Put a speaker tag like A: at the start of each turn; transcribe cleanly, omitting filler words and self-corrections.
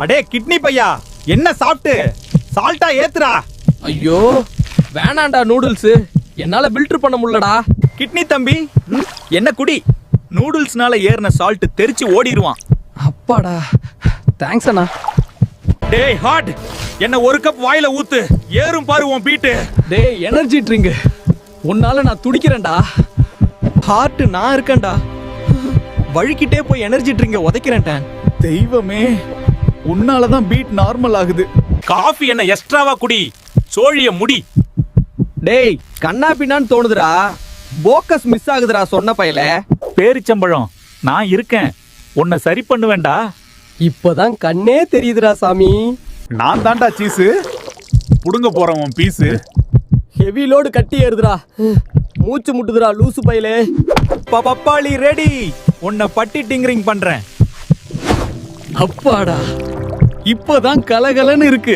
A: அடே கிட்னி பையா, என்ன சாப்பிட்டு சால்ட்டா ஏத்துறா.
B: ஐயோ வேணாண்டா நூடுல்ஸ், என்னால ஃபில்டர் பண்ண முடியலடா.
A: கிட்னி தம்பி, என்ன குடி. நூடுல்ஸ்னால ஏறின சால்ட் தெரிச்சு ஓடிடுவான்.
B: அப்பாடா, தேங்க்ஸ் அண்ணா.
A: டேய் ஹாட், என்ன ஒரு கப் வாயில ஊத்து, ஏறும் பாரு உன் பீட்டு.
B: டேய் எனர்ஜி ட்ரிங்க், உன்னால நான் துடிக்கிறேன்டா.
C: ஹார்ட் நான் இருக்கேன்டா. வழுக்கிட்டே போய் எனர்ஜி ட்ரிங்க உதைக்கிறேன்.
A: தெய்வமே, உன்னாலதான் பீட் நார்மல் ஆகுது. காஃபி என்ன எக்ஸ்ட்ராவா குடி, சோழிய முடி.
C: டேய் கண்ணா பின்னான்னு தோணுதுடா. போக்கஸ் மிஸ் ஆகுதுடா சொன்ன பையல.
A: பேரிச்சம்பழம், நான் இருக்கேன், உன்னை சரி பண்ணுவேண்டா.
B: இப்பதான் கண்ணே தெரியுதுடா சாமி.
A: நான் தான்டா சீஸு, புடுங்க போறேன் உன் பீஸு.
B: ஹெவி லோடு கட்டி ஏறுதுடா, மூச்சு முட்டுதுடா லூசு பையலே.
A: பப்பாளி ரெடி, உன்னை பட்டி டிங்கரிங் பண்றேன்.
B: அப்பாடா, இப்பதான் கலகலன்னு இருக்கு.